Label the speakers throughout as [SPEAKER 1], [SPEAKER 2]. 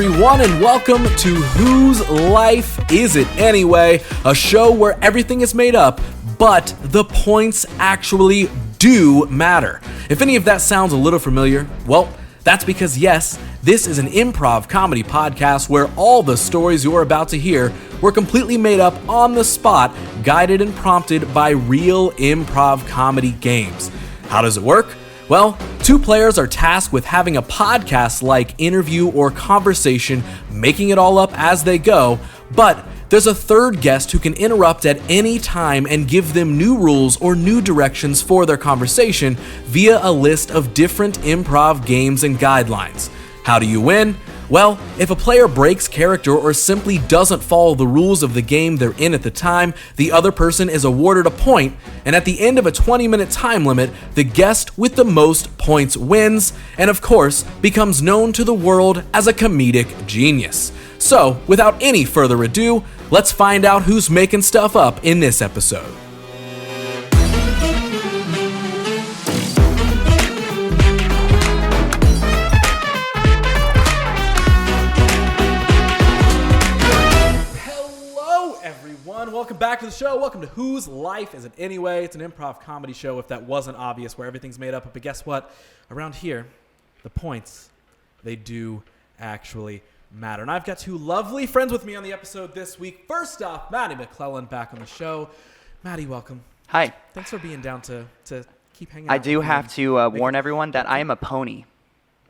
[SPEAKER 1] everyone, and welcome to Whose Life Is It Anyway? A show where everything is made up, but the points actually do matter. If any of that sounds a little familiar, well, that's because yes, this is an improv comedy podcast where all the stories you're about to hear were completely made up on the spot, guided and prompted by real improv comedy games. How does it work? Well, two players are tasked with having a podcast-like interview or conversation, making it all up as they go, but there's a third guest who can interrupt at any time and give them new rules or new directions for their conversation via a list of different improv games and guidelines. How do you win? Well, if a player breaks character or simply doesn't follow the rules of the game they're in at the time, the other person is awarded a point, and at the end of a 20-minute time limit, the guest with the most points wins, and of course, becomes known to the world as a comedic genius. So, without any further ado, let's find out who's making stuff up in this episode. Welcome back to the show. Welcome to Whose Life Is It Anyway? It's an improv comedy show, if that wasn't obvious, where everything's made up. But guess what? Around here, the points, they do actually matter. And I've got two lovely friends with me on the episode this week. First off, Matty McClelland back on the show. Matty, welcome.
[SPEAKER 2] Hi.
[SPEAKER 1] Thanks for being down to keep hanging out.
[SPEAKER 2] I do have to warn everyone that I am a pony.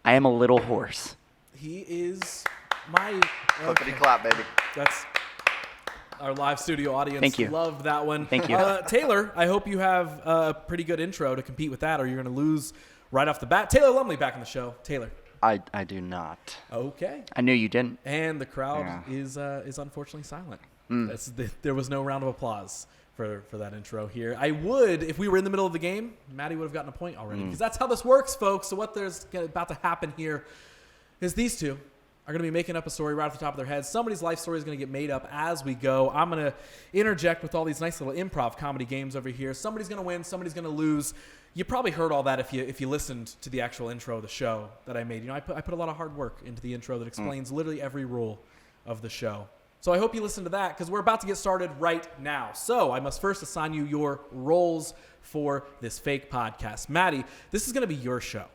[SPEAKER 2] I am a little horse.
[SPEAKER 1] He is my...
[SPEAKER 3] Clippity clap, baby.
[SPEAKER 1] That's... Our live studio audience
[SPEAKER 2] Thank you.
[SPEAKER 1] Loved that one.
[SPEAKER 2] Thank you.
[SPEAKER 1] Taylor, I hope you have a pretty good intro to compete with that, or you're going to lose right off the bat. Taylor Lumley back on the show. Taylor.
[SPEAKER 3] I do not.
[SPEAKER 1] Okay.
[SPEAKER 2] I knew you didn't.
[SPEAKER 1] And the crowd is unfortunately silent. There was no round of applause for that intro here. I would, if we were in the middle of the game, Matty would have gotten a point already. Because that's how this works, folks. So what there's about to happen here is these two are going to be making up a story right off the top of their heads. Somebody's life story is going to get made up as we go. I'm going to interject with all these nice little improv comedy games over here. Somebody's going to win. Somebody's going to lose. You probably heard all that if you listened to the actual intro of the show that I made. You know, I put a lot of hard work into the intro that explains literally every rule of the show. So I hope you listen to that because we're about to get started right now. So I must first assign you your roles for this fake podcast. Matty, this is going to be your show.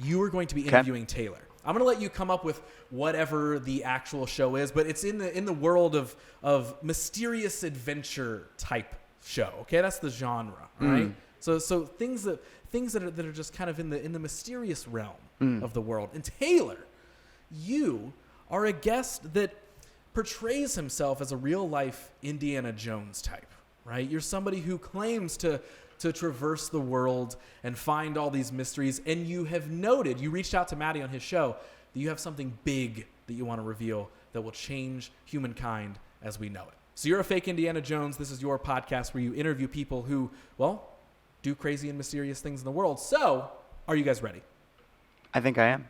[SPEAKER 1] You are going to be interviewing Taylor. I'm going to let you come up with whatever the actual show is, but it's in the world of mysterious adventure type show. Okay, that's the genre, right? So things that are just kind of in the mysterious realm of the world. And Taylor, you are a guest that portrays himself as a real life Indiana Jones type, right? You're somebody who claims to traverse the world and find all these mysteries. And you have noted, you reached out to Matty on his show, that you have something big that you want to reveal that will change humankind as we know it. So you're a fake Indiana Jones. This is your podcast where you interview people who, well, do crazy and mysterious things in the world. So are you guys ready?
[SPEAKER 2] I think I am.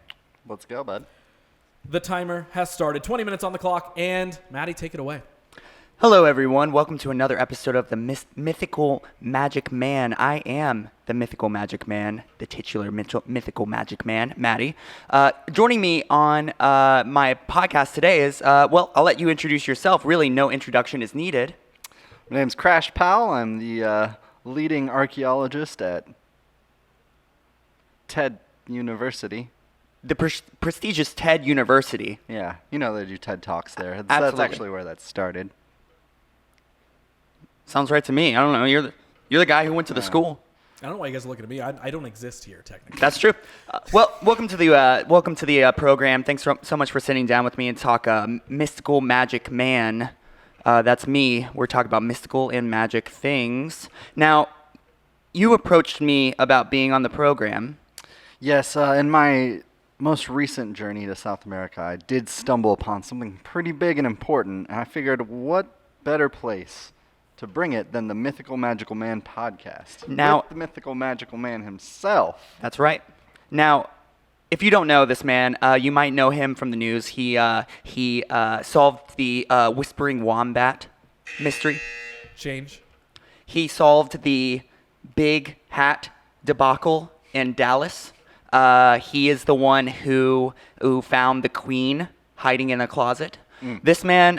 [SPEAKER 3] Let's go, bud.
[SPEAKER 1] The timer has started. 20 minutes on the clock. And Matty, take it away.
[SPEAKER 2] Hello, everyone. Welcome to another episode of the Mythical Magic Man. I am the Mythical Magic Man, the titular Mythical Magic Man, Matty. Joining me on my podcast today is, well, I'll let you introduce yourself. Really, no introduction is needed.
[SPEAKER 3] My name's Crash Powell. I'm the leading archaeologist at TED University.
[SPEAKER 2] The prestigious TED University.
[SPEAKER 3] Yeah, you know they do TED Talks there.
[SPEAKER 2] Absolutely.
[SPEAKER 3] That's actually where that started.
[SPEAKER 2] Sounds right to me. I don't know. You're the guy who went to the school.
[SPEAKER 1] I don't know why you guys are looking at me. I don't exist here, technically.
[SPEAKER 2] That's true. Well, welcome to the program. Thanks so much for sitting down with me and talk Mystical Magic Man. That's me. We're talking about mystical and magic things. Now, you approached me about being on the program.
[SPEAKER 3] Yes, in my most recent journey to South America, I did stumble upon something pretty big and important, and I figured what better place to bring it than the Mythical Magical Man podcast.
[SPEAKER 2] Now,
[SPEAKER 3] with the Mythical Magical Man himself.
[SPEAKER 2] That's right. Now, if you don't know this man, you might know him from the news. He solved the Whispering Wombat mystery.
[SPEAKER 1] Change.
[SPEAKER 2] He solved the Big Hat debacle in Dallas. He is the one who found the queen hiding in a closet. This man,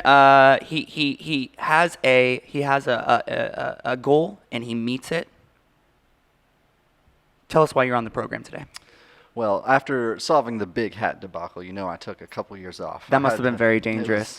[SPEAKER 2] he has a goal and he meets it. Tell us why you're on the program today.
[SPEAKER 3] Well, after solving the big hat debacle, I took a couple years off.
[SPEAKER 2] That must have been very dangerous.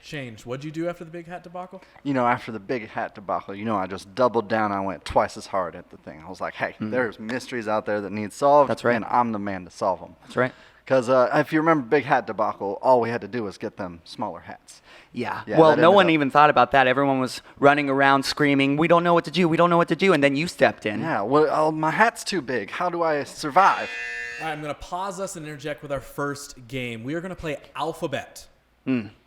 [SPEAKER 1] Change. What'd you do after the big hat debacle?
[SPEAKER 3] After the big hat debacle, I just doubled down. I went twice as hard at the thing. I was like, hey, there's mysteries out there that need solved.
[SPEAKER 2] That's right.
[SPEAKER 3] And I'm the man to solve them.
[SPEAKER 2] That's right.
[SPEAKER 3] Because if you remember big hat debacle, all we had to do was get them smaller hats.
[SPEAKER 2] Yeah.
[SPEAKER 3] Yeah,
[SPEAKER 2] Well,
[SPEAKER 3] that
[SPEAKER 2] no
[SPEAKER 3] ended
[SPEAKER 2] one
[SPEAKER 3] up-
[SPEAKER 2] even thought about that. Everyone was running around screaming, we don't know what to do. We don't know what to do. And then you stepped in.
[SPEAKER 3] Yeah, well, my hat's too big. How do I survive?
[SPEAKER 1] All right, I'm going to pause us and interject with our first game. We are going to play Alphabet.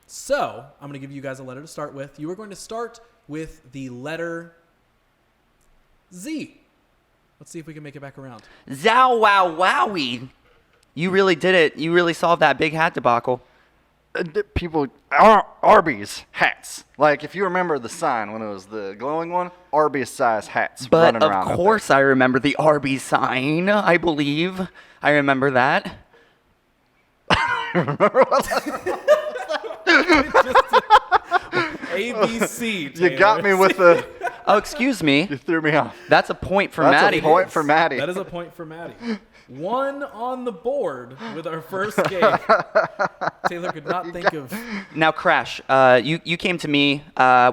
[SPEAKER 1] So, I'm going to give you guys a letter to start with. You are going to start with the letter Z. Let's see if we can make it back around.
[SPEAKER 2] Zow wow wowie. You really did it. You really solved that big hat debacle.
[SPEAKER 3] People, Arby's hats. Like, if you remember the sign when it was the glowing one, Arby's size hats
[SPEAKER 2] But
[SPEAKER 3] running around.
[SPEAKER 2] of course I remember the Arby's sign, I believe. I remember that.
[SPEAKER 1] ABC.
[SPEAKER 3] You got me with the.
[SPEAKER 2] Oh, excuse me.
[SPEAKER 3] You threw me off.
[SPEAKER 2] That's a point for
[SPEAKER 3] That's
[SPEAKER 2] Matty.
[SPEAKER 3] a point for Matty.
[SPEAKER 1] That is a point for Matty. 1 on the board with our first game. Taylor could not think of.
[SPEAKER 2] Now, Crash, you came to me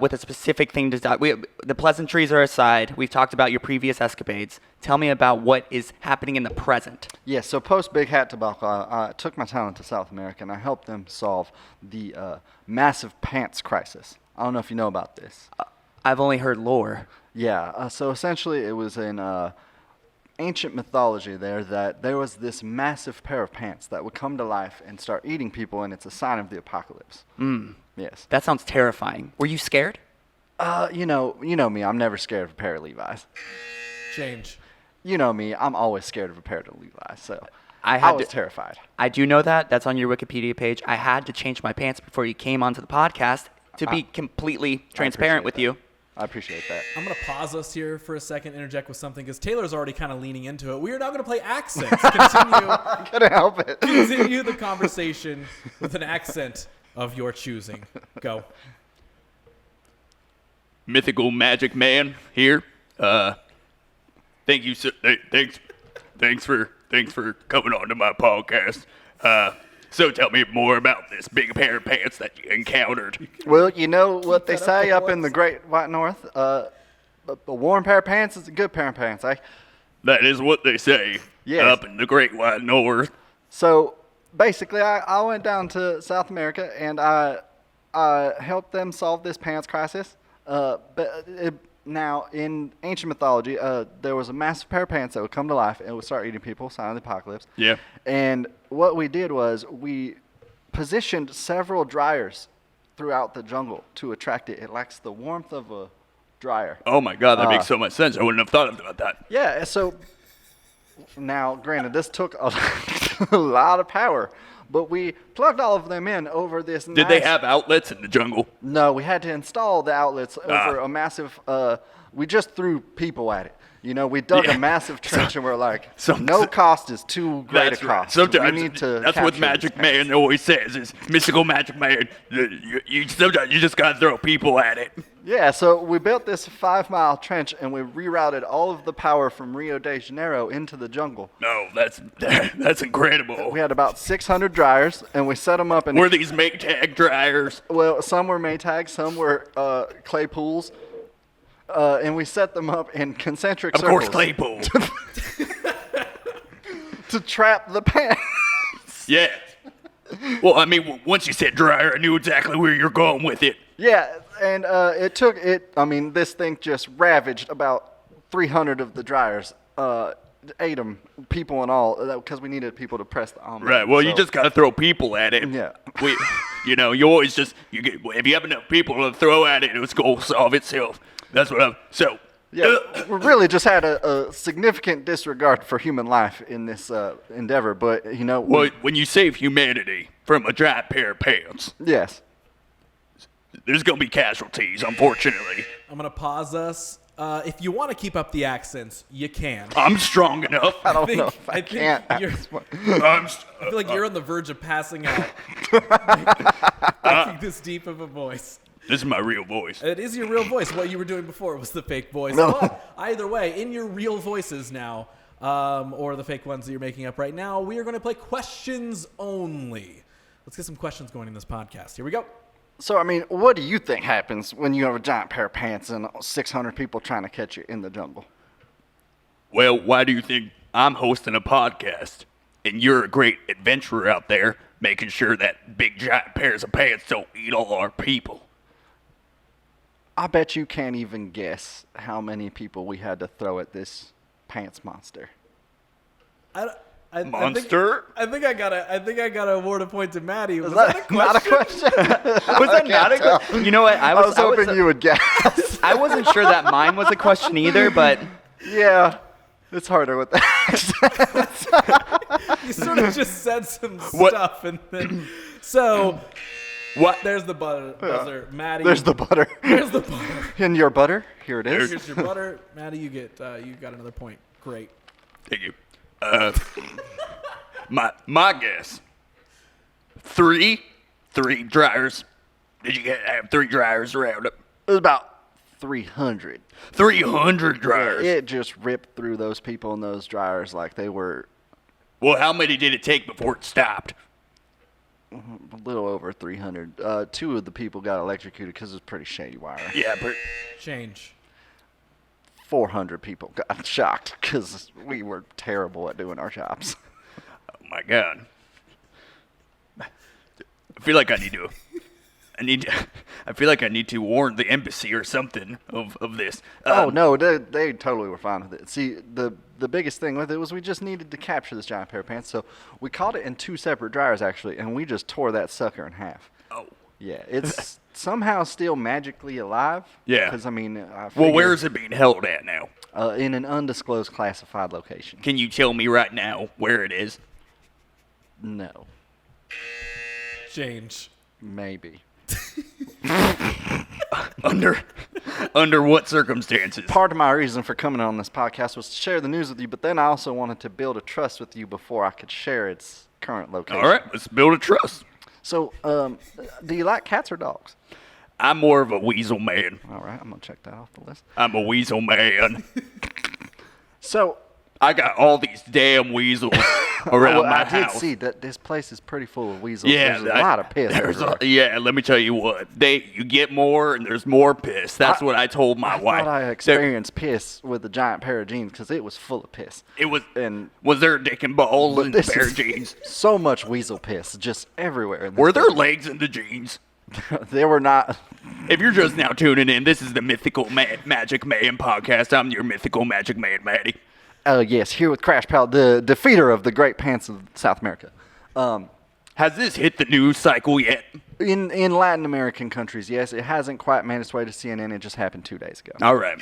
[SPEAKER 2] with a specific thing to talk. The pleasantries are aside. We've talked about your previous escapades. Tell me about what is happening in the present.
[SPEAKER 3] Yeah, so post Big Hat debacle, I took my talent to South America and I helped them solve the massive pants crisis. I don't know if you know about this.
[SPEAKER 2] I've only heard lore.
[SPEAKER 3] Yeah, so essentially it was in ancient mythology that there was this massive pair of pants that would come to life and start eating people, and it's a sign of the apocalypse. Yes.
[SPEAKER 2] That sounds terrifying. Were you scared?
[SPEAKER 3] You know me, I'm never scared of a pair of Levi's.
[SPEAKER 1] Change.
[SPEAKER 3] You know me, I'm always scared of a pair of Levi's, so
[SPEAKER 2] I
[SPEAKER 3] I was terrified.
[SPEAKER 2] I do know that. That's on your Wikipedia page. I had to change my pants before you came onto the podcast to be completely transparent with you.
[SPEAKER 3] I appreciate that.
[SPEAKER 1] I'm going to pause us here for a second, interject with something, because Taylor's already kind of leaning into it. We are now going to play accents.
[SPEAKER 3] I couldn't help it.
[SPEAKER 1] Continue the conversation with an accent of your choosing. Go.
[SPEAKER 4] Mythical Magic Man here. Thank you, sir. Thanks for coming on to my podcast. So tell me more about this big pair of pants that you encountered.
[SPEAKER 3] Well, you know what they
[SPEAKER 1] that up
[SPEAKER 3] say
[SPEAKER 1] for
[SPEAKER 3] up in
[SPEAKER 1] once.
[SPEAKER 3] the Great White North? A warm pair of pants is a good pair of pants, eh?
[SPEAKER 4] That is what they say
[SPEAKER 3] Yes.
[SPEAKER 4] up in the Great White North.
[SPEAKER 3] So basically, I went down to South America and I helped them solve this pants crisis. Now, in ancient mythology, there was a massive pair of pants that would come to life and would start eating people, sign of the apocalypse.
[SPEAKER 4] Yeah.
[SPEAKER 3] And what we did was we positioned several dryers throughout the jungle to attract it. It lacks the warmth of a dryer.
[SPEAKER 4] Oh my God, that makes so much sense. I wouldn't have thought about that.
[SPEAKER 3] Yeah, so now, granted, this took a lot of power, but we plugged all of them in over this.
[SPEAKER 4] Did they have outlets in the jungle?
[SPEAKER 3] No, we had to install the outlets over a massive. We just threw people at it. You know, we dug
[SPEAKER 4] Yeah.
[SPEAKER 3] a massive trench and we're like,
[SPEAKER 4] some-
[SPEAKER 3] no cost is too great a
[SPEAKER 4] That's right.
[SPEAKER 3] cost.
[SPEAKER 4] Sometimes
[SPEAKER 3] we need to
[SPEAKER 4] that's what
[SPEAKER 3] capture
[SPEAKER 4] Magic
[SPEAKER 3] these
[SPEAKER 4] Man always says is Mythical Magic Man. Sometimes you just gotta throw people at it.
[SPEAKER 3] Yeah, so we built this 5-mile trench and we rerouted all of the power from Rio de Janeiro into the jungle.
[SPEAKER 4] No, that's incredible.
[SPEAKER 3] We had about 600 dryers and we set them up in.
[SPEAKER 4] Were these Maytag dryers?
[SPEAKER 3] Well, some were Maytag, some were clay pools, and we set them up in concentric
[SPEAKER 4] Of
[SPEAKER 3] circles
[SPEAKER 4] course, Claypool.
[SPEAKER 3] to trap the pants.
[SPEAKER 4] Yeah. Well, I mean, once you said dryer, I knew exactly where you're going with it.
[SPEAKER 3] Yeah, and it took it. I mean, this thing just ravaged about 300 of the dryers. Ate them, people and all, because we needed people to press the on.
[SPEAKER 4] Right. Well, you
[SPEAKER 3] so-
[SPEAKER 4] just gotta throw people at it.
[SPEAKER 3] Yeah.
[SPEAKER 4] You always just if you have enough people to throw at it, it's gonna solve itself. That's what I'm. So.
[SPEAKER 3] Yeah, we really just had a significant disregard for human life in this endeavor, but you know.
[SPEAKER 4] Well, when you save humanity from a dry pair of pants,
[SPEAKER 3] Yes.
[SPEAKER 4] there's gonna be casualties, unfortunately.
[SPEAKER 1] I'm going to pause us. If you want to keep up the accents, you can.
[SPEAKER 4] I'm strong enough.
[SPEAKER 3] I don't know if I can't.
[SPEAKER 1] I feel like you're on the verge of passing out. Making this deep of a voice.
[SPEAKER 4] This is my real voice.
[SPEAKER 1] It is your real voice. What you were doing before was the fake voice.
[SPEAKER 3] No.
[SPEAKER 1] But either way, in your real voices now, or the fake ones that you're making up right now, we are going to play questions only. Let's get some questions going in this podcast. Here we go.
[SPEAKER 3] So, I mean, what do you think happens when you have a giant pair of pants and 600 people trying to catch you in the jungle?
[SPEAKER 4] Well, why do you think I'm hosting a podcast and you're a great adventurer out there making sure that big giant pairs of pants don't eat all our people?
[SPEAKER 3] I bet you can't even guess how many people we had to throw at this pants monster.
[SPEAKER 4] Monster?
[SPEAKER 1] I think I gotta award a point to Matty. Was
[SPEAKER 3] Is that not a question?
[SPEAKER 2] Was that not a question? You know what?
[SPEAKER 3] I was hoping you would guess.
[SPEAKER 2] I wasn't sure that mine was a question either, but
[SPEAKER 3] Yeah, it's harder with that.
[SPEAKER 1] You sort of just said some stuff, and then
[SPEAKER 4] What?
[SPEAKER 1] there's the buzzer. Matty.
[SPEAKER 3] There's the butter.
[SPEAKER 1] There's the butter.
[SPEAKER 3] In your butter? Here it is.
[SPEAKER 1] Here's your butter, Matty. You got another point. Great.
[SPEAKER 4] Thank you. My guess. Three dryers. Did you have 3 dryers around it?
[SPEAKER 3] It was about 300.
[SPEAKER 4] 300 dryers.
[SPEAKER 3] It just ripped through those people in those dryers like they were
[SPEAKER 4] Well, how many did it take before it stopped?
[SPEAKER 3] a little over 300. 2 of the people got electrocuted because it was pretty shady wire.
[SPEAKER 4] Yeah,
[SPEAKER 1] Change.
[SPEAKER 3] 400 people got shocked because we were terrible at doing our jobs.
[SPEAKER 4] oh my God. I feel like I feel like I need to warn the embassy or something of this.
[SPEAKER 3] Oh, no, they totally were fine with it. See, the biggest thing with it was we just needed to capture this giant pair of pants, so we caught it in 2 separate dryers, actually, and we just tore that sucker in half.
[SPEAKER 4] Oh.
[SPEAKER 3] Yeah, it's somehow still magically alive.
[SPEAKER 4] Yeah.
[SPEAKER 3] Because, I mean,
[SPEAKER 4] Well, where is it being held at now?
[SPEAKER 3] in an undisclosed classified location.
[SPEAKER 4] Can you tell me right now where it is?
[SPEAKER 3] No,
[SPEAKER 1] Change.
[SPEAKER 3] maybe.
[SPEAKER 4] Under what circumstances?
[SPEAKER 3] Part of my reason for coming on this podcast was to share the news with you, but then I also wanted to build a trust with you before I could share its current location.
[SPEAKER 4] All right, let's build a trust.
[SPEAKER 3] So, do you like cats or dogs?
[SPEAKER 4] I'm more of a weasel man.
[SPEAKER 3] All right, I'm going to check that off the list.
[SPEAKER 4] I'm a weasel man.
[SPEAKER 3] So,
[SPEAKER 4] I got all these damn weasels around my
[SPEAKER 3] I did
[SPEAKER 4] house.
[SPEAKER 3] see that this place is pretty full of weasels.
[SPEAKER 4] Yeah,
[SPEAKER 3] There's a lot of piss.
[SPEAKER 4] Yeah, let me tell you what. You get more, and there's more piss. That's what I told my
[SPEAKER 3] I
[SPEAKER 4] wife.
[SPEAKER 3] thought I experienced piss with a giant pair of jeans because it was full of piss.
[SPEAKER 4] It was.
[SPEAKER 3] And
[SPEAKER 4] Was there a dick and balls in the
[SPEAKER 3] this
[SPEAKER 4] pair
[SPEAKER 3] is
[SPEAKER 4] of jeans?
[SPEAKER 3] so much weasel piss just everywhere. In this
[SPEAKER 4] Were there
[SPEAKER 3] place.
[SPEAKER 4] legs in the jeans?
[SPEAKER 3] There were not.
[SPEAKER 4] If you're just now tuning in, this is the Mythical Magic Man podcast. I'm your Mythical Magic Man Matty.
[SPEAKER 3] Yes, here with Crash Powell, the defeater of the Great Pants of South America.
[SPEAKER 4] Has this hit the news cycle yet?
[SPEAKER 3] In Latin American countries, yes, it hasn't quite made its way to CNN. It just happened 2 days ago.
[SPEAKER 4] All right.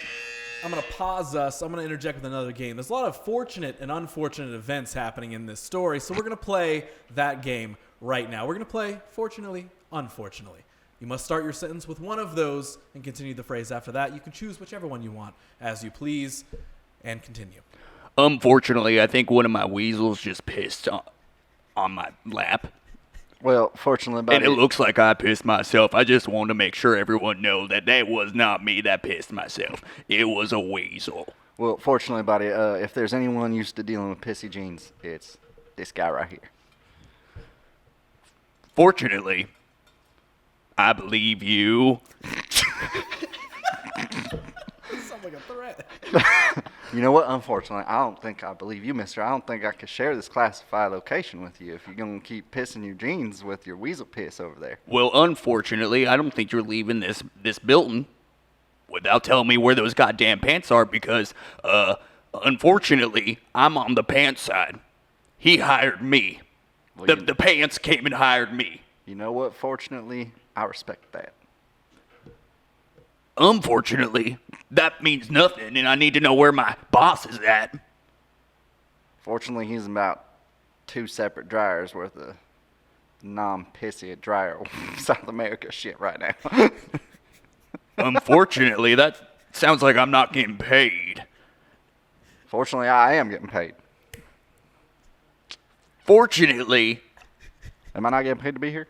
[SPEAKER 1] I'm going to pause us. I'm going to interject with another game. There's a lot of fortunate and unfortunate events happening in this story, so we're going to play that game right now. We're going to play Fortunately, Unfortunately. You must start your sentence with one of those and continue the phrase after that. You can choose whichever one you want as you please and continue.
[SPEAKER 4] Unfortunately, I think one of my weasels just pissed on my lap.
[SPEAKER 3] Well, fortunately,
[SPEAKER 4] And
[SPEAKER 3] buddy,
[SPEAKER 4] it looks like I pissed myself. I just wanted to make sure everyone know that was not me that pissed myself. It was a weasel.
[SPEAKER 3] well, fortunately, buddy, if there's anyone used to dealing with pissy jeans, it's this guy right here.
[SPEAKER 4] Fortunately, I believe you.
[SPEAKER 1] Sounds like a threat.
[SPEAKER 3] You know what? Unfortunately, I don't think I believe you, mister. I don't think I could share this classified location with you if you're going to keep pissing your jeans with your weasel piss over there.
[SPEAKER 4] Well, unfortunately, I don't think you're leaving this building without telling me where those goddamn pants are because, unfortunately, I'm on the pants side. He hired me.
[SPEAKER 3] Well,
[SPEAKER 4] The pants came and hired me.
[SPEAKER 3] You know what? Fortunately, I respect that.
[SPEAKER 4] Unfortunately, that means nothing, and I need to know where my boss is at.
[SPEAKER 3] Fortunately, he's about 2 separate dryers worth of non-pissy dryer South America shit right now.
[SPEAKER 4] Unfortunately, that Sounds like I'm not getting paid.
[SPEAKER 3] Fortunately, I am getting paid.
[SPEAKER 4] Fortunately,
[SPEAKER 3] Am I not getting paid to be here?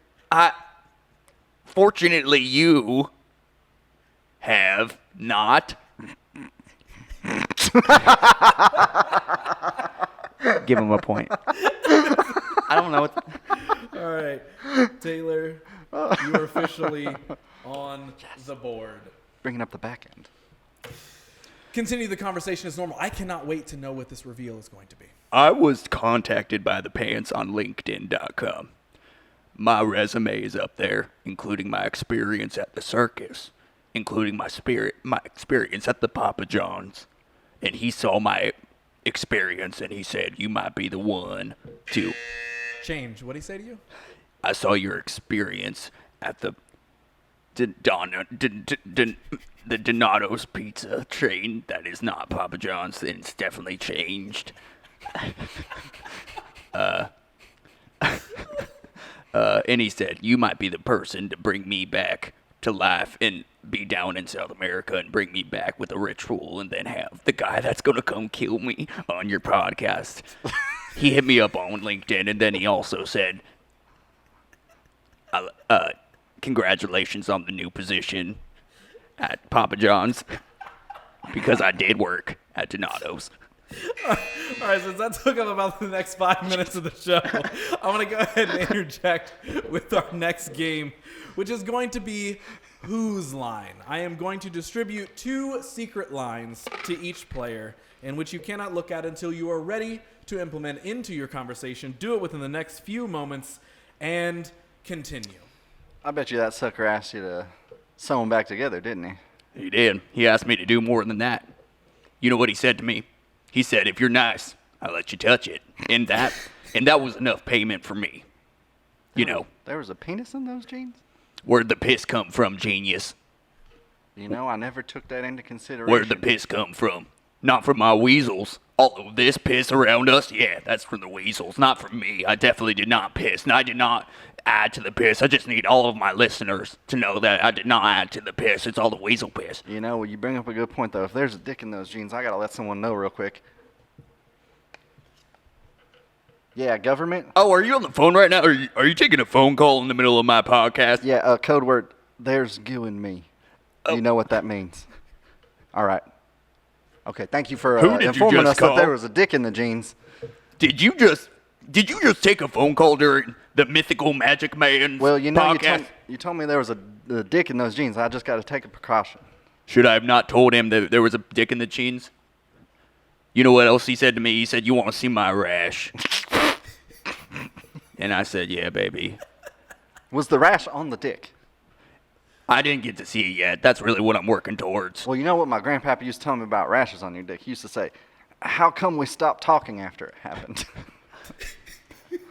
[SPEAKER 4] Fortunately, you have not.
[SPEAKER 2] Give him a point. I don't know what.
[SPEAKER 1] All right, Taylor, you are officially on the board.
[SPEAKER 3] Bringing up the back end.
[SPEAKER 1] Continue the conversation as normal. I cannot wait to know what this reveal is going to be.
[SPEAKER 4] I was contacted by the pants on LinkedIn.com. My resume is up there, including my experience at the circus, including my experience at the Papa John's. And he saw my experience and he said, you might be the one to...
[SPEAKER 1] Change. What'd he say to you?
[SPEAKER 4] I saw your experience at the Donato's pizza chain. That is not Papa John's, and it's definitely changed. And he said, you might be the person to bring me back to life and be down in South America and bring me back with a ritual and then have the guy that's going to come kill me on your podcast. He hit me up on LinkedIn, and then he also said, congratulations on the new position at Papa John's, because I did work at Donato's.
[SPEAKER 1] All right, since that took up about the next 5 minutes of the show, I want to go ahead and interject with our next game, which is going to be Whose Line. I am going to distribute 2 secret lines to each player, in which you cannot look at until you are ready to implement into your conversation. Do it within the next few moments, and continue.
[SPEAKER 3] I bet you that sucker asked you to sew them back together, didn't he?
[SPEAKER 4] He did. He asked me to do more than that. You know what he said to me? He said, if you're nice, I'll let you touch it. And that was enough payment for me. You know.
[SPEAKER 3] There was a penis in those jeans?
[SPEAKER 4] Where'd the piss come from, genius?
[SPEAKER 3] You know, I never took that into consideration.
[SPEAKER 4] Where'd the piss come from? Not from my weasels. All of this piss around us, yeah, that's from the weasels, not from me. I definitely did not piss, and I did not add to the piss. I just need all of my listeners to know that I did not add to the piss. It's all the weasel piss.
[SPEAKER 3] You know, you bring up a good point, though. If there's a dick in those jeans, I got to let someone know real quick. Yeah, government?
[SPEAKER 4] Oh, are you on the phone right now? Are you taking a phone call in the middle of my podcast?
[SPEAKER 3] Yeah, code word, there's you and me.
[SPEAKER 4] Oh.
[SPEAKER 3] You know what that means. All right. Okay, thank you for
[SPEAKER 4] Who did you
[SPEAKER 3] informing
[SPEAKER 4] just
[SPEAKER 3] us
[SPEAKER 4] call?
[SPEAKER 3] that there was a dick in the jeans.
[SPEAKER 4] Did you just take a phone call during the Mythical Magic Man
[SPEAKER 3] Well, you know,
[SPEAKER 4] podcast?
[SPEAKER 3] you told me there was a dick in those jeans. I just got to take a precaution.
[SPEAKER 4] Should I have not told him that there was a dick in the jeans? You know what else he said to me? He said, you want to see my rash? And I said, yeah, baby.
[SPEAKER 3] Was the rash on the dick?
[SPEAKER 4] I didn't get to see it yet. That's really what I'm working towards.
[SPEAKER 3] Well, you know what my grandpappy used to tell me about rashes on your dick? He used to say, how come we stopped talking after it happened?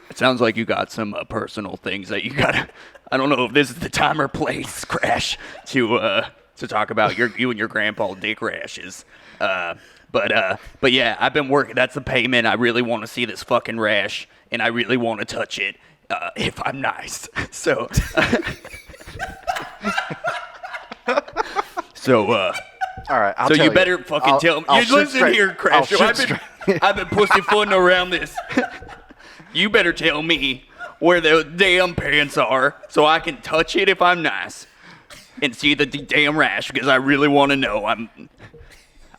[SPEAKER 4] It sounds like you got some personal things that you gotta. I don't know if this is the time or place, Crash, to talk about you and your grandpa dick rashes. But yeah, I've been working. That's the payment. I really want to see this fucking rash, and I really want to touch it if I'm nice. So.
[SPEAKER 3] All right, I'll
[SPEAKER 4] so
[SPEAKER 3] tell
[SPEAKER 4] you better fucking tell me. You listen here, Crash. I've been pussyfooting around this. You better tell me where the damn pants are so I can touch it if I'm nice and see the damn rash, because I really want to know.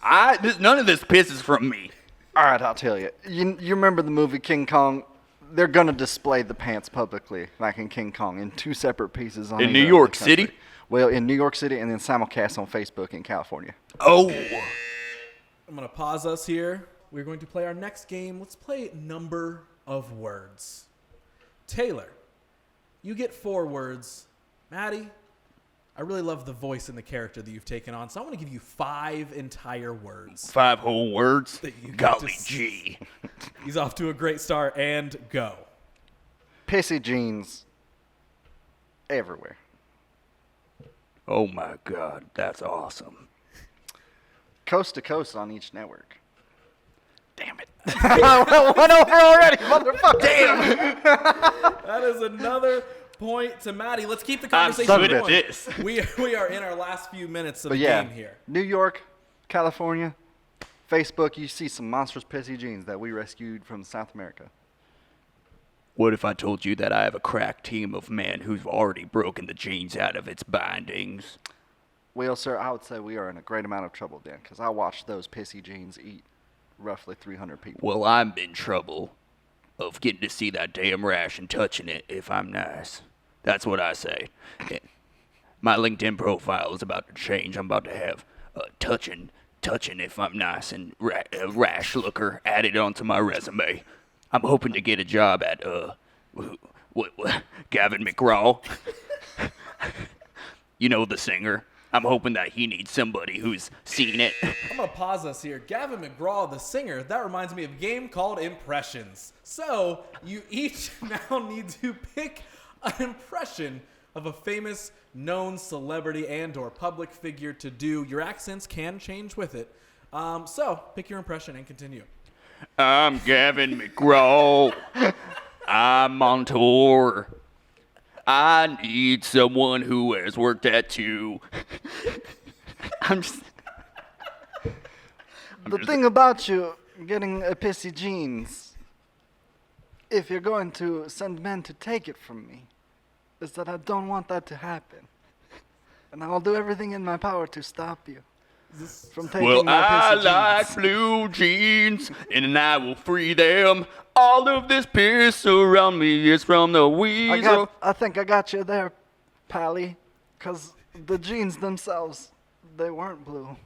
[SPEAKER 4] None of this piss is from me.
[SPEAKER 3] All right, I'll tell you. You remember the movie King Kong? They're going to display the pants publicly, like in King Kong, in 2 separate pieces. On
[SPEAKER 4] In
[SPEAKER 3] either
[SPEAKER 4] New
[SPEAKER 3] end of
[SPEAKER 4] York
[SPEAKER 3] the country.
[SPEAKER 4] City?
[SPEAKER 3] Well, in New York City, and then simulcast on Facebook in California.
[SPEAKER 4] Oh.
[SPEAKER 1] I'm going to pause us here. We're going to play our next game. Let's play number of words. Taylor, you get 4 words. Maddie, I really love the voice and the character that you've taken on, so I want to give you 5 entire words.
[SPEAKER 4] 5 whole words?
[SPEAKER 1] That you get
[SPEAKER 4] Golly
[SPEAKER 1] to
[SPEAKER 4] gee.
[SPEAKER 1] He's off to a great start, and go.
[SPEAKER 3] Pissy jeans everywhere.
[SPEAKER 4] Oh my God, that's awesome.
[SPEAKER 3] Coast to coast on each network.
[SPEAKER 4] Damn it.
[SPEAKER 3] I went over already, motherfucker.
[SPEAKER 4] Damn.
[SPEAKER 1] That is another point to Matty. Let's keep the
[SPEAKER 4] I'm
[SPEAKER 1] conversation
[SPEAKER 4] good at
[SPEAKER 1] going.
[SPEAKER 4] this.
[SPEAKER 1] We are in our last few minutes of
[SPEAKER 3] But
[SPEAKER 1] the
[SPEAKER 3] yeah,
[SPEAKER 1] game here.
[SPEAKER 3] New York, California, Facebook, you see some monstrous pissy jeans that we rescued from South America.
[SPEAKER 4] What if I told you that I have a crack team of men who've already broken the jeans out of its bindings?
[SPEAKER 3] Well, sir, I would say we are in a great amount of trouble then, because I watched those pissy jeans eat roughly 300 people.
[SPEAKER 4] Well, I'm in trouble of getting to see that damn rash and touching it if I'm nice. That's what I say. My LinkedIn profile is about to change. I'm about to have touching if I'm nice and rash looker added onto my resume. I'm hoping to get a job at what Gavin McGraw. You know, the singer. I'm hoping that he needs somebody who's seen it.
[SPEAKER 1] I'm going to pause us here. Gavin McGraw, the singer, that reminds me of a game called Impressions. So you each now need to pick an impression of a famous, known celebrity and or public figure to do. Your accents can change with it. So pick your impression and continue.
[SPEAKER 4] I'm Gavin McGraw. I'm on tour. I need someone who has worked at 2.
[SPEAKER 3] The thing about you getting a pissy jeans, if you're going to send men to take it from me, is that I don't want that to happen. And I will do everything in my power to stop you from taking
[SPEAKER 4] Well,
[SPEAKER 3] my
[SPEAKER 4] I
[SPEAKER 3] pissy
[SPEAKER 4] like
[SPEAKER 3] jeans.
[SPEAKER 4] blue jeans, and I will free them. All of this piss around me is from the weasel.
[SPEAKER 3] I think I got you there, Pally, because the jeans themselves, they weren't blue.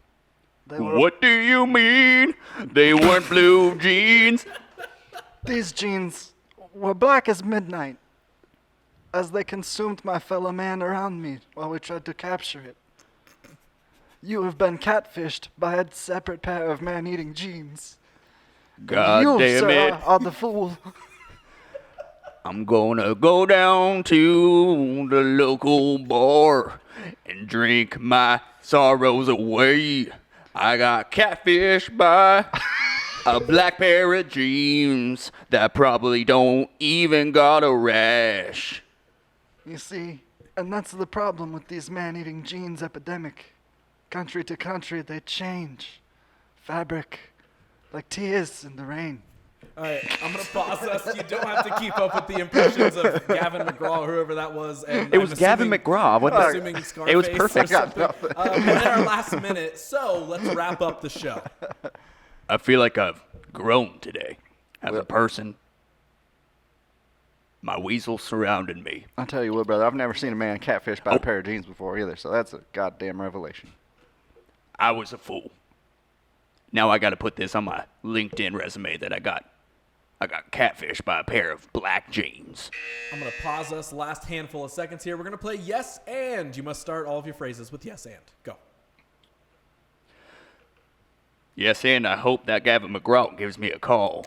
[SPEAKER 3] They were.
[SPEAKER 4] What do you mean? They weren't blue jeans.
[SPEAKER 3] These jeans were black as midnight as they consumed my fellow man around me while we tried to capture it. You have been catfished by a separate pair of man-eating jeans.
[SPEAKER 4] God
[SPEAKER 3] you,
[SPEAKER 4] damn
[SPEAKER 3] sir,
[SPEAKER 4] it.
[SPEAKER 3] are the fool.
[SPEAKER 4] I'm gonna go down to the local bar and drink my sorrows away. I got catfished by a black pair of jeans that probably don't even got a rash.
[SPEAKER 3] You see, and that's the problem with these man-eating jeans epidemic. Country to country, they change. Fabric, like tears in the rain.
[SPEAKER 1] All right, I'm going to pause us. You don't have to keep up with the impressions of Gavin McGraw or whoever that was. And
[SPEAKER 2] It was Gavin McGraw. What
[SPEAKER 1] I'm
[SPEAKER 2] the?
[SPEAKER 1] assuming Scarface
[SPEAKER 2] It was perfect.
[SPEAKER 1] or something. We're in our last minute, so let's wrap up the show.
[SPEAKER 4] I feel like I've grown today as a person. My weasel surrounded me.
[SPEAKER 3] I'll tell you what, brother, I've never seen a man catfished by a pair of jeans before either, so that's a goddamn revelation.
[SPEAKER 4] I was a fool. Now I got to put this on my LinkedIn resume that I got catfished by a pair of black jeans.
[SPEAKER 1] I'm going to pause us. Last handful of seconds here. We're going to play yes and. You must start all of your phrases with yes and. Go.
[SPEAKER 4] Yes, and I hope that Gavin McGraw gives me a call.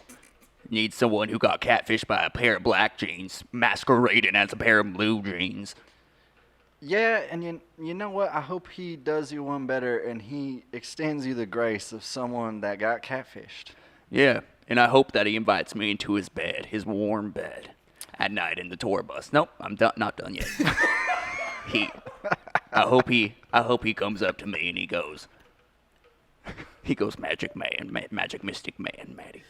[SPEAKER 4] Need someone who got catfished by a pair of black jeans, masquerading as a pair of blue jeans.
[SPEAKER 3] Yeah, and you know what? I hope he does you one better and he extends you the grace of someone that got catfished.
[SPEAKER 4] Yeah, and I hope that he invites me into his bed, his warm bed, at night in the tour bus. Nope, I'm not done yet. I hope he comes up to me and he goes, Magic Man, Magic Mystic Man, Matty.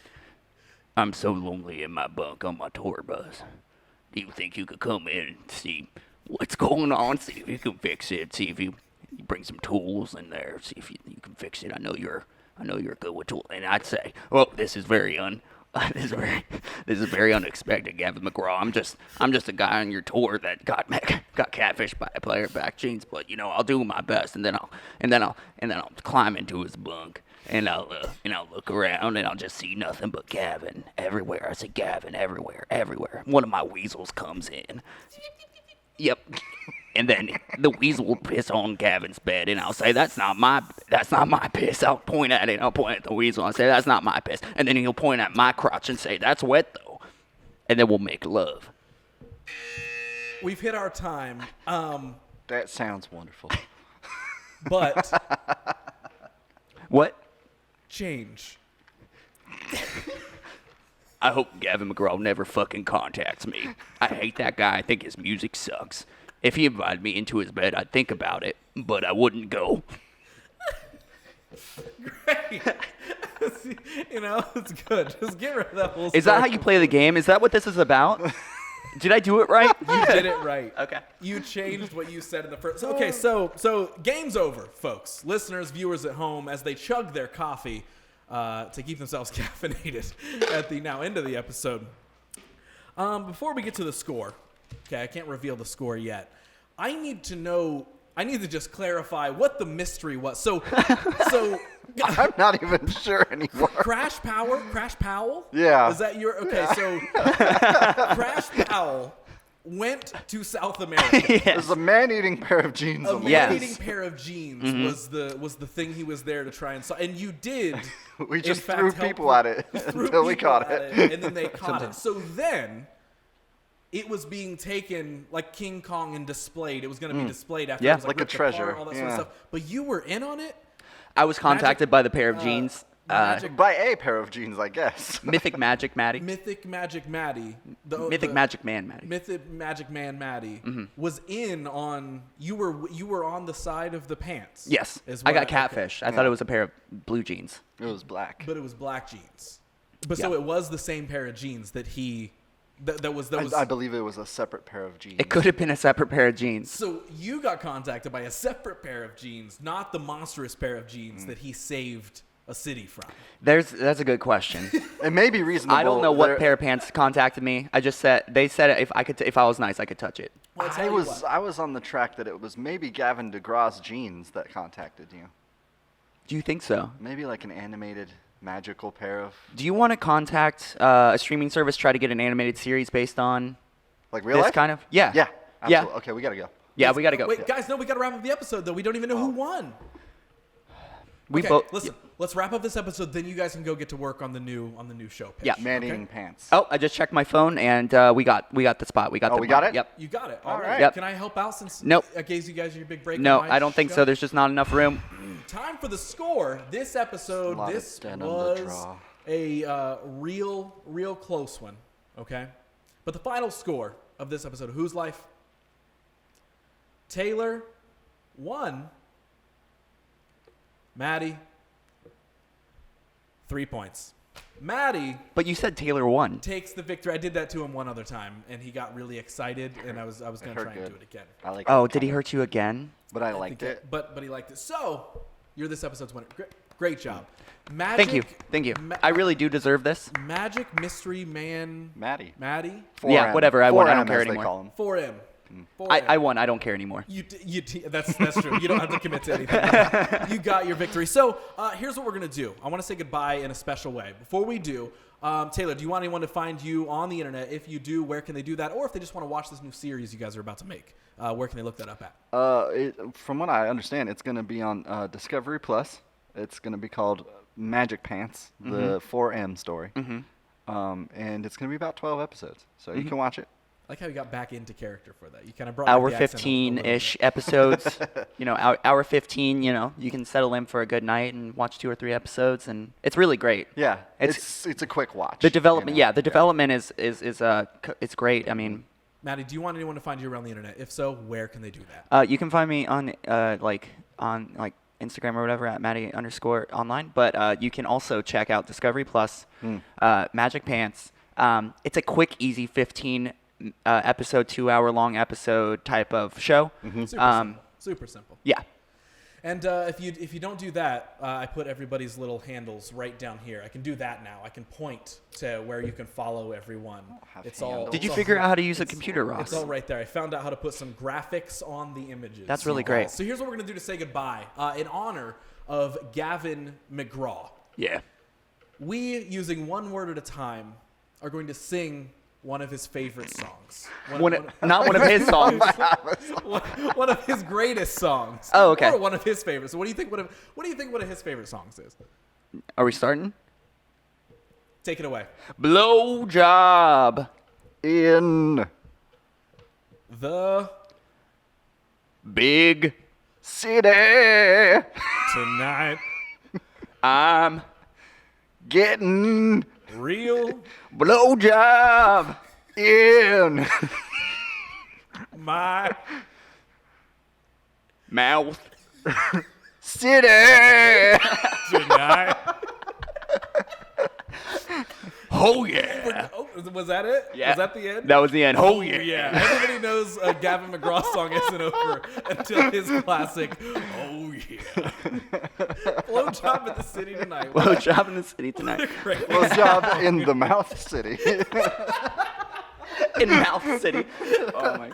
[SPEAKER 4] I'm so lonely in my bunk on my tour bus. Do you think you could come in and see what's going on? See if you can fix it. See if you bring some tools in there. See if you can fix it. I know you're good with tools. And I'd say, well, this is very unexpected, Gavin McGraw. I'm just a guy on your tour that got catfished by a player of black jeans. But I'll do my best, and then I'll climb into his bunk. And I'll look around and I'll just see nothing but Gavin everywhere. I see Gavin everywhere. One of my weasels comes in. Yep. And then the weasel will piss on Gavin's bed, and I'll say, that's not my piss. I'll point at it. I'll point at the weasel. I'll say, that's not my piss. And then he'll point at my crotch and say, that's wet though. And then we'll make love.
[SPEAKER 1] We've hit our time.
[SPEAKER 3] That sounds wonderful.
[SPEAKER 1] But
[SPEAKER 2] What?
[SPEAKER 1] change.
[SPEAKER 4] I hope Gavin McGraw never fucking contacts me. I hate that guy. I think his music sucks. If he invited me into his bed, I'd think about it, but I wouldn't go.
[SPEAKER 1] Great. You know, it's good. Just get rid of that whole
[SPEAKER 2] Is that how
[SPEAKER 1] story.
[SPEAKER 2] you play the game? Is that what this is about? Did I do it right?
[SPEAKER 1] You did it right.
[SPEAKER 2] Okay.
[SPEAKER 1] You changed what you said in the first. Okay, so game's over, folks. Listeners, viewers at home, as they chug their coffee to keep themselves caffeinated at the now end of the episode. Before we get to the score, okay, I can't reveal the score yet. I need to just clarify what the mystery was. So
[SPEAKER 3] I'm not even sure anymore.
[SPEAKER 1] Crash Powell?
[SPEAKER 3] Yeah.
[SPEAKER 1] Is that your okay? So Crash Powell went to South America.
[SPEAKER 3] There's a man-eating pair of jeans.
[SPEAKER 1] A
[SPEAKER 3] on the
[SPEAKER 2] Yes.
[SPEAKER 1] man-eating pair of jeans was the thing he was there to try and solve. And you did.
[SPEAKER 3] We
[SPEAKER 1] in
[SPEAKER 3] just
[SPEAKER 1] fact,
[SPEAKER 3] threw
[SPEAKER 1] help
[SPEAKER 3] people at it
[SPEAKER 1] threw
[SPEAKER 3] until we
[SPEAKER 1] people
[SPEAKER 3] caught
[SPEAKER 1] at
[SPEAKER 3] it.
[SPEAKER 1] and then they caught it. So then it was being taken like King Kong and displayed. It was going to be displayed after.
[SPEAKER 2] Yeah.
[SPEAKER 1] it was,
[SPEAKER 3] Like a
[SPEAKER 1] ripped apart,
[SPEAKER 3] treasure.
[SPEAKER 1] all that sort of
[SPEAKER 3] Yeah.
[SPEAKER 1] stuff. But you were in on it.
[SPEAKER 2] I was contacted by the pair of jeans.
[SPEAKER 1] Magic
[SPEAKER 3] By a pair of jeans, I guess.
[SPEAKER 2] Mythic Magic Matty.
[SPEAKER 1] Mythic Magic Matty.
[SPEAKER 2] Mythic Magic Man Matty.
[SPEAKER 1] Mythic Magic Man Matty was in on. You were on the side of the pants.
[SPEAKER 2] Yes.
[SPEAKER 1] is
[SPEAKER 2] I
[SPEAKER 1] what
[SPEAKER 2] got catfish. I thought it was a pair of blue jeans.
[SPEAKER 3] It was black.
[SPEAKER 1] But it was black jeans. But so
[SPEAKER 2] Yeah.
[SPEAKER 1] it was the same pair of jeans that he. That was.
[SPEAKER 3] I believe it was a separate pair of jeans.
[SPEAKER 2] It could have been a separate pair of jeans.
[SPEAKER 1] So you got contacted by a separate pair of jeans, not the monstrous pair of jeans that he saved a city from.
[SPEAKER 2] That's a good question.
[SPEAKER 3] It may be reasonable.
[SPEAKER 2] I don't know what
[SPEAKER 3] There-
[SPEAKER 2] pair of pants contacted me. I just said they said if I was nice, I could touch it.
[SPEAKER 1] Well,
[SPEAKER 3] I was on the track that it was maybe Gavin DeGraw's jeans that contacted you.
[SPEAKER 2] Do you think so?
[SPEAKER 3] Maybe like an animated magical pair of
[SPEAKER 2] Do you want to contact a streaming service, try to get an animated series based on
[SPEAKER 3] like real
[SPEAKER 2] this
[SPEAKER 3] life.
[SPEAKER 2] kind of? Yeah.
[SPEAKER 3] Yeah.
[SPEAKER 2] Yeah.
[SPEAKER 3] Absolutely. Okay, we gotta go.
[SPEAKER 2] Yeah, we got to go.
[SPEAKER 1] Wait, guys, no, we got to wrap up the episode though. We don't even know who won.
[SPEAKER 2] We
[SPEAKER 1] Okay,
[SPEAKER 2] both.
[SPEAKER 1] listen. Let's wrap up this episode. Then you guys can go get to work on the new show page.
[SPEAKER 2] Yeah.
[SPEAKER 3] Man-eating pants.
[SPEAKER 2] Oh, I just checked my phone and we got the spot. We got
[SPEAKER 3] Oh,
[SPEAKER 2] the
[SPEAKER 3] we got
[SPEAKER 2] one.
[SPEAKER 3] it?
[SPEAKER 2] Yep.
[SPEAKER 1] You got it.
[SPEAKER 3] All
[SPEAKER 1] All right.
[SPEAKER 3] right.
[SPEAKER 2] Yep.
[SPEAKER 1] Can I help out since
[SPEAKER 2] Nope.
[SPEAKER 1] I gave you guys your big break?
[SPEAKER 2] No,
[SPEAKER 1] on my
[SPEAKER 2] I don't think
[SPEAKER 1] show?
[SPEAKER 2] so. There's just not enough room.
[SPEAKER 1] Time for the score. This episode,
[SPEAKER 3] A lot of
[SPEAKER 1] this
[SPEAKER 3] denim to
[SPEAKER 1] was
[SPEAKER 3] draw.
[SPEAKER 1] a real close one. Okay, but the final score of this episode, Whose Life? Taylor won. Maddie 3 points. Maddie
[SPEAKER 2] But you said Taylor won.
[SPEAKER 1] takes the victory. I did that to him one other time, and he got really excited, and I was going to
[SPEAKER 3] hurt
[SPEAKER 1] try and
[SPEAKER 3] good.
[SPEAKER 1] do it again.
[SPEAKER 3] I like.
[SPEAKER 2] Oh,
[SPEAKER 3] it.
[SPEAKER 2] did he hurt you again?
[SPEAKER 3] But I liked it.
[SPEAKER 1] But he liked it. So you're this episode's winner. Great job. Magic,
[SPEAKER 2] Thank you. I really do deserve this.
[SPEAKER 1] Magic Mystery Man
[SPEAKER 3] Maddie.
[SPEAKER 1] Maddie
[SPEAKER 3] 4M.
[SPEAKER 2] Yeah, whatever, I won. I don't
[SPEAKER 3] 4M,
[SPEAKER 2] care
[SPEAKER 3] as they
[SPEAKER 2] anymore.
[SPEAKER 3] call 'em.
[SPEAKER 1] 4M. 4M.
[SPEAKER 2] I won. I don't care anymore.
[SPEAKER 1] That's true. You don't have to commit to anything. You got your victory. So here's what we're gonna do. I want to say goodbye in a special way. Before we do, Taylor, do you want anyone to find you on the internet? If you do, where can they do that? Or if they just want to watch this new series you guys are about to make, where can they look that up at?
[SPEAKER 3] From what I understand, it's going to be on Discovery Plus. It's going to be called Magic Pants, the 4M story. And it's going to be about 12 episodes. So you can watch it.
[SPEAKER 1] I like how you got back into character for that. You kind of brought
[SPEAKER 2] Hour
[SPEAKER 1] back the accent a little
[SPEAKER 2] 15-ish
[SPEAKER 1] bit.
[SPEAKER 2] episodes. Hour 15, you can settle in for a good night and watch 2 or 3 episodes, and it's really great.
[SPEAKER 3] Yeah,
[SPEAKER 2] It's
[SPEAKER 3] it's a quick watch.
[SPEAKER 2] the development.
[SPEAKER 3] you know?
[SPEAKER 2] Yeah, the development is it's great. I mean,
[SPEAKER 1] Maddie, do you want anyone to find you around the internet? If so, where can they do that?
[SPEAKER 2] you can find me on Instagram or whatever at Matty_online. But you can also check out Discovery Plus, Magic Pants. It's a quick, easy 15 episode, 2 hour long episode type of show.
[SPEAKER 1] Super simple.
[SPEAKER 2] Yeah.
[SPEAKER 1] And if you don't do that, I put everybody's little handles right down here. I can do that now. I can point to where you can follow everyone.
[SPEAKER 3] have
[SPEAKER 1] It's all.
[SPEAKER 3] handles.
[SPEAKER 2] Did you
[SPEAKER 1] it's all-
[SPEAKER 2] figure out how to use a computer, Ross?
[SPEAKER 1] It's all right there. I found out how to put some graphics on the images.
[SPEAKER 2] That's really great.
[SPEAKER 1] So here's what we're gonna do to say goodbye. In honor of Gavin McGraw,
[SPEAKER 4] Yeah.
[SPEAKER 1] we, using one word at a time, are going to sing one of his favorite songs.
[SPEAKER 2] Not one of his songs.
[SPEAKER 1] One of his greatest songs.
[SPEAKER 2] Oh, okay.
[SPEAKER 1] Or one of his favorites. So what do you think one of his favorite songs is?
[SPEAKER 2] Are we starting?
[SPEAKER 1] Take it away.
[SPEAKER 2] Blow job.
[SPEAKER 3] In
[SPEAKER 1] The
[SPEAKER 4] Big.
[SPEAKER 3] city,
[SPEAKER 1] tonight.
[SPEAKER 2] I'm
[SPEAKER 3] getting
[SPEAKER 1] Real
[SPEAKER 2] Blowjob
[SPEAKER 3] In.
[SPEAKER 1] my
[SPEAKER 4] Mouth.
[SPEAKER 3] City.
[SPEAKER 1] tonight.
[SPEAKER 4] Oh yeah.
[SPEAKER 1] Oh, was that it?
[SPEAKER 2] Yeah.
[SPEAKER 1] Was that the end?
[SPEAKER 2] That was the end.
[SPEAKER 1] Oh yeah. Everybody knows Gavin McGraw's song isn't over until his classic. Oh yeah. Blowjob in the city tonight.
[SPEAKER 2] Blowjob in the city tonight.
[SPEAKER 1] Great.
[SPEAKER 3] Blowjob in the mouth city.
[SPEAKER 2] In Mouth City. Oh my.